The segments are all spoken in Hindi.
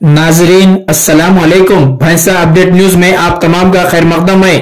नाजरीन अस्सलाम वालेकुम। भैंसा अपडेट न्यूज में आप तमाम का खैर मकदम है।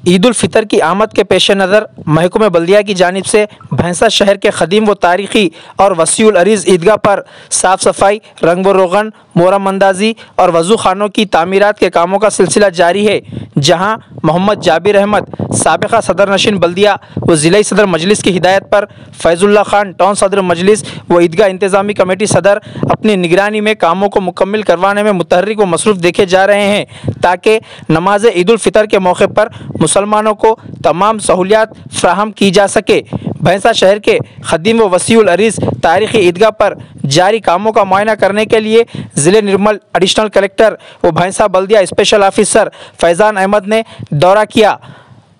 ईद उल फितर की आमद के पेश नज़र महकमे बल्दिया की जानिब से भैंसा शहर के ख़दीम व तारीख़ी और वसीउल अरीज़ ईदगाह पर साफ़ सफाई, रंग व रोगन, मोहर्रम अंदाज़ी और वज़ू खानों की तामीरात के कामों का सिलसिला जारी है। जहाँ मोहम्मद जाबिर अहमद साबिक़ा सदर नशीन बल्दिया व ज़िला सदर मजलिस की हिदायत पर फैज़ुल्लाह खान टाउन सदर मजलिस व ईदगाह इंतज़ामी कमेटी सदर अपनी निगरानी में कामों को मुकम्मल करवाने में मुतहर्रिक व मसरूफ़ देखे जा रहे हैं, ताकि नमाज ईद उल फितर के मौके पर मुसलमानों को तमाम सहूलियात फ्राहम की जा सके। भैंसा शहर के ख़दीम व वसीउल अरीज़ तारीख़ी ईदगाह पर जारी कामों का मुआयना करने के लिए ज़िले निर्मल एडिशनल कलेक्टर व भैंसा बल्दिया स्पेशल ऑफिसर फैज़ान अहमद ने दौरा किया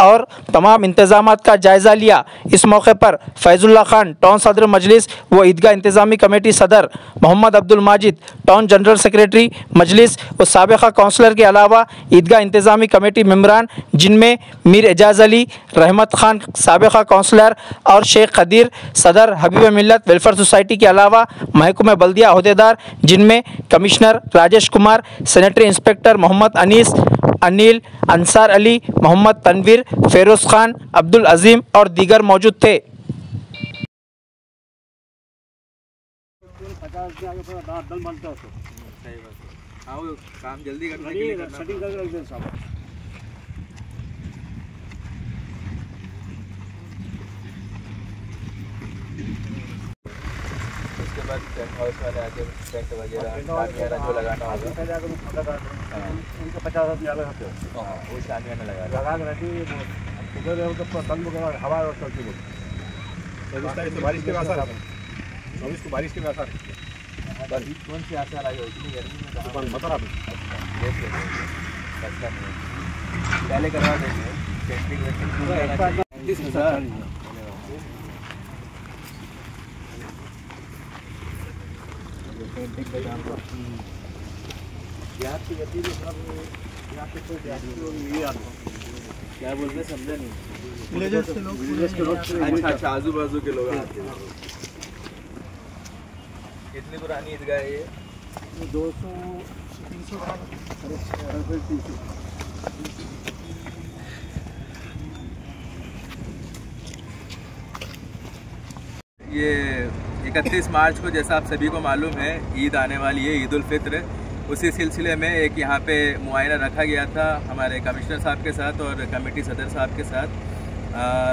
और तमाम इंतज़ामात का जायज़ा लिया। इस मौके पर फैज़ुल्लाह खान टाउन सदर मजलिस व ईदगाह इंतज़ामी कमेटी सदर, Mohammed Abdul Majid town general secretary Majlis व साबिक़ा काउंसलर के अलावा ईदगाह इंतज़ामी कमेटी मेम्बरान, जिनमें मीर एजाज़ अली, रहमत खान साबिक़ा काउंसलर और शेख खदीर सदर हबीब मिल्लत वेलफेयर सोसाइटी के अलावा महकमे बल्दिया अहदेदार, जिनमें commissioner Rajesh Kumar, sanitary inspector Mohammed Anees, Anil, Ansar Ali, Mohammed Tanveer, Feroz Khan, Abdul Azeem और दीगर मौजूद थे। काम जल्दी करने के लिए उसके बाद टेंट हाउस वाले आके टेंट वगैरह जो लगाना होगा उनको 50,000 वो शामिया में लगा रहती हवा बारिश के बारिश के कौन सी आसार आई होगी गर्मी में पहले करवा देंगे। क्या बोलते समझा नहीं, अच्छा आजू बाजू के लोग आते हैं। कितनी पुरानी ईदगाह है ये? 200-300 ये 31 मार्च को जैसा आप सभी को मालूम है ईद आने वाली है, ईद उल फित्र। उसी सिलसिले में एक यहाँ पे मुआयना रखा गया था हमारे कमिश्नर साहब के साथ और कमेटी सदर साहब के साथ।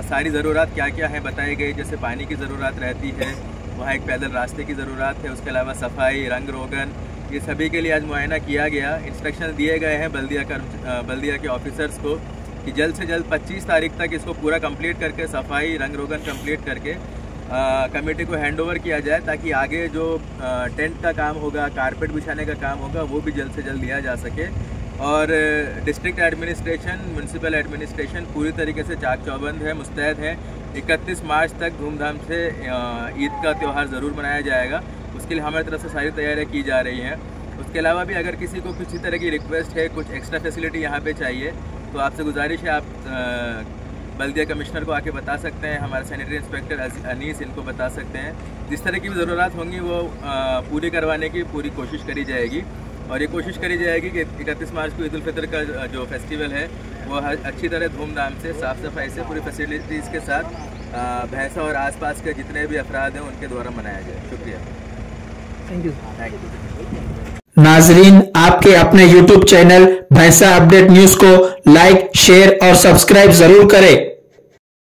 सारी ज़रूरत क्या क्या हैं बताई गई, जैसे पानी की ज़रूरत रहती है, वहाँ एक पैदल रास्ते की ज़रूरत है, उसके अलावा सफाई, रंग रोगन, ये सभी के लिए आज मुआयना किया गया। इंस्ट्रक्शन दिए गए हैं बल्दिया के ऑफिसर्स को कि जल्द से जल्द 25 तारीख तक इसको पूरा कंप्लीट करके सफाई, रंग रोगन कंप्लीट करके कमेटी को हैंडओवर किया जाए, ताकि आगे जो टेंट का काम होगा, कारपेट बिछाने का काम होगा, वो भी जल्द से जल्द लिया जा सके। और डिस्ट्रिक्ट एडमिनिस्ट्रेशन, म्यूनसिपल एडमिनिस्ट्रेशन पूरी तरीके से चाक चौबंद है, मुस्तैद है। 31 मार्च तक धूमधाम से ईद का त्यौहार ज़रूर मनाया जाएगा। उसके लिए हमारी तरफ से सारी तैयारियाँ की जा रही हैं। उसके अलावा भी अगर किसी को किसी तरह की रिक्वेस्ट है, कुछ एक्स्ट्रा फैसिलिटी यहाँ पे चाहिए, तो आपसे गुजारिश है आप बल्दिया कमिश्नर को आके बता सकते हैं, हमारे सैनिटरी इंस्पेक्टर अनीस इनको बता सकते हैं। जिस तरह की भी ज़रूरत होंगी वो पूरी करवाने की पूरी कोशिश करी जाएगी। और ये कोशिश करी जाएगी कि 31 मार्च को ईद उल फितर का जो फेस्टिवल है वो अच्छी तरह धूमधाम से, साफ़ सफाई से, पूरी फैसिलिटीज़ के साथ भैंसा और आसपास के जितने भी अफराद हैं उनके द्वारा मनाया जाए। शुक्रिया, थैंक यू। नाजरीन, आपके अपने YouTube चैनल भैंसा अपडेट न्यूज को लाइक, शेयर और सब्सक्राइब जरूर करें।